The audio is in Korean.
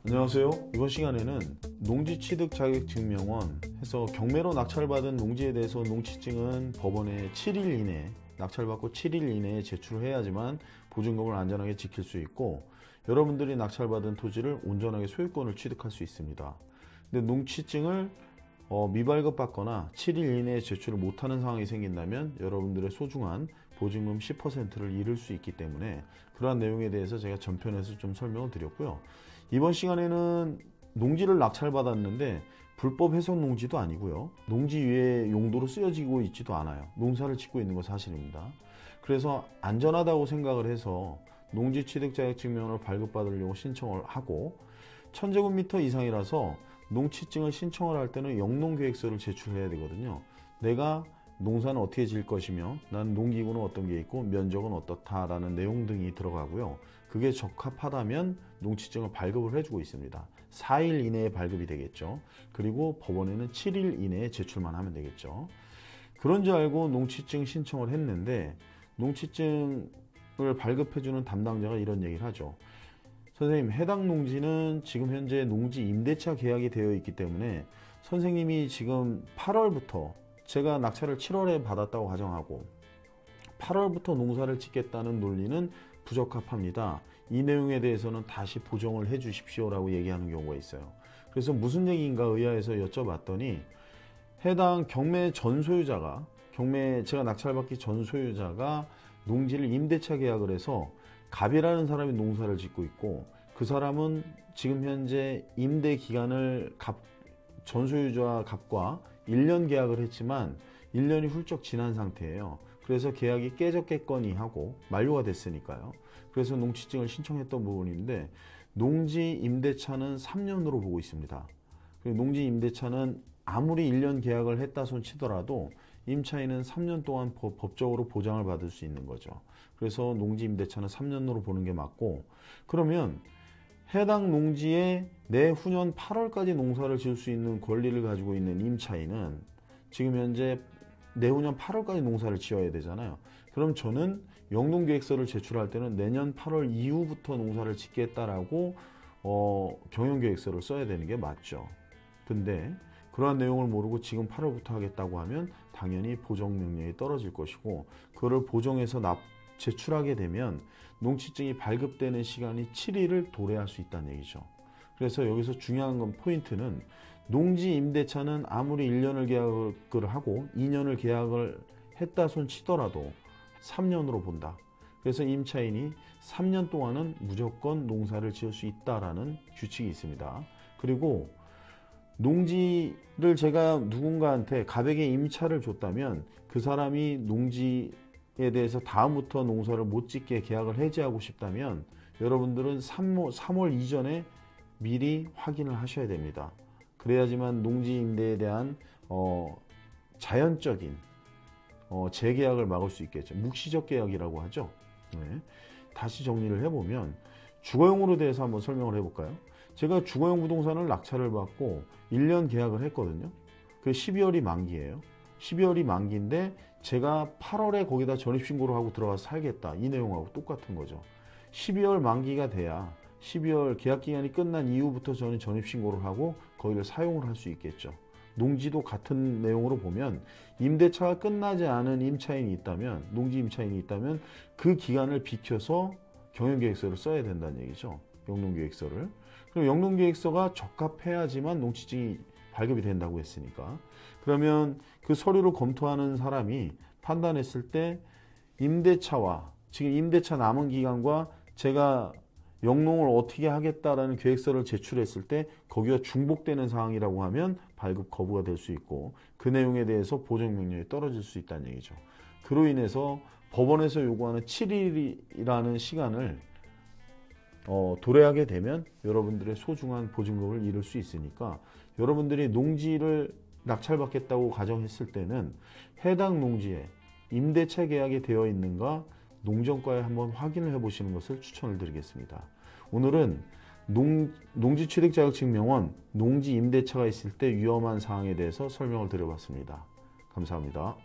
안녕하세요. 이번 시간에는 농지취득자격증명원 해서 경매로 낙찰받은 농지에 대해서 농취증은 법원에 7일 이내 낙찰받고 7일 이내에 제출해야지만 보증금을 안전하게 지킬 수 있고, 여러분들이 낙찰받은 토지를 온전하게 소유권을 취득할 수 있습니다. 근데 농취증을 미발급받거나 7일 이내에 제출을 못하는 상황이 생긴다면 여러분들의 소중한 보증금 10%를 잃을 수 있기 때문에 그러한 내용에 대해서 제가 전편에서 좀 설명을 드렸고요. 이번 시간에는 농지를 낙찰받았는데 불법 해석 농지도 아니고요, 농지 위에 용도로 쓰여지고 있지도 않아요. 농사를 짓고 있는 거 사실입니다. 그래서 안전하다고 생각을 해서 농지 취득 자격증명을 발급받으려고 신청을 하고, 1000제곱미터 이상이라서 농취증을 신청을 할 때는 영농계획서를 제출해야 되거든요. 내가 농사는 어떻게 지을 것이며 나는 농기구는 어떤 게 있고 면적은 어떻다라는 내용 등이 들어가고요. 그게 적합하다면 농취증을 발급을 해주고 있습니다. 4일 이내에 발급이 되겠죠. 그리고 법원에는 7일 이내에 제출만 하면 되겠죠. 그런 줄 알고 농취증 신청을 했는데 농취증을 발급해주는 담당자가 이런 얘기를 하죠. 선생님, 해당 농지는 지금 현재 농지 임대차 계약이 되어 있기 때문에 선생님이 지금 8월부터, 제가 낙찰을 7월에 받았다고 가정하고 8월부터 농사를 짓겠다는 논리는 부적합합니다. 이 내용에 대해서는 다시 보정을 해 주십시오 라고 얘기하는 경우가 있어요. 그래서 무슨 얘기인가 의아해서 여쭤봤더니 해당 경매 전소유자가, 제가 낙찰받기 전소유자가 농지를 임대차 계약을 해서 갑이라는 사람이 농사를 짓고 있고, 그 사람은 지금 현재 임대 기간을 전소유자 갑과 1년 계약을 했지만 1년이 훌쩍 지난 상태예요. 그래서 계약이 깨졌겠거니 하고 만료가 됐으니까요. 그래서 농취증을 신청했던 부분인데, 농지 임대차는 3년으로 보고 있습니다. 그리고 농지 임대차는 아무리 1년 계약을 했다 손 치더라도 임차인은 3년 동안 법적으로 보장을 받을 수 있는 거죠. 그래서 농지 임대차는 3년으로 보는 게 맞고, 그러면 해당 농지에 내후년 8월까지 농사를 지을 수 있는 권리를 가지고 있는 임차인은 지금 현재 내후년 8월까지 농사를 지어야 되잖아요. 그럼 저는 영농계획서를 제출할 때는 내년 8월 이후부터 농사를 짓겠다라고 경영계획서를 써야 되는 게 맞죠. 근데 그러한 내용을 모르고 지금 8월부터 하겠다고 하면 당연히 보정명령이 떨어질 것이고, 그거를 보정해서 제출하게 되면 농취증이 발급되는 시간이 7일을 도래할 수 있다는 얘기죠. 그래서 여기서 중요한 건, 포인트는 농지 임대차는 아무리 1년을 계약을 하고 2년을 계약을 했다 손 치더라도 3년으로 본다. 그래서 임차인이 3년 동안은 무조건 농사를 지을 수 있다라는 규칙이 있습니다. 그리고 농지를 제가 누군가한테 갑에게 임차를 줬다면 그 사람이 농지에 대해서 다음부터 농사를 못 짓게 계약을 해지하고 싶다면 여러분들은 3월 이전에 미리 확인을 하셔야 됩니다. 그래야지만 농지 임대에 대한 자연적인 재계약을 막을 수 있겠죠. 묵시적 계약이라고 하죠. 네. 다시 정리를 해보면 주거용으로 대해서 한번 설명을 해볼까요? 제가 주거용 부동산을 낙찰을 받고 1년 계약을 했거든요. 그 12월이 만기예요. 12월이 만기인데 제가 8월에 거기다 전입신고를 하고 들어가서 살겠다, 이 내용하고 똑같은 거죠. 12월 만기가 돼야 12월 계약기간이 끝난 이후부터 저는 전입신고를 하고 거기를 사용을 할 수 있겠죠. 농지도 같은 내용으로 보면 임대차가 끝나지 않은 임차인이 있다면, 농지 임차인이 있다면 그 기간을 비켜서 경영계획서를 써야 된다는 얘기죠. 영농계획서를. 그럼 영농계획서가 적합해야지만 농취증이 발급이 된다고 했으니까, 그러면 그 서류를 검토하는 사람이 판단했을 때 임대차와 지금 임대차 남은 기간과 제가 영농을 어떻게 하겠다라는 계획서를 제출했을 때 거기가 중복되는 상황이라고 하면 발급 거부가 될 수 있고, 그 내용에 대해서 보정명령이 떨어질 수 있다는 얘기죠. 그로 인해서 법원에서 요구하는 7일이라는 시간을 도래하게 되면 여러분들의 소중한 보증금을 잃을 수 있으니까, 여러분들이 농지를 낙찰받겠다고 가정했을 때는 해당 농지에 임대차 계약이 되어 있는가 농정과에 한번 확인을 해보시는 것을 추천을 드리겠습니다. 오늘은 농지취득자격증명원 농지 임대차가 있을 때 위험한 사항에 대해서 설명을 드려봤습니다. 감사합니다.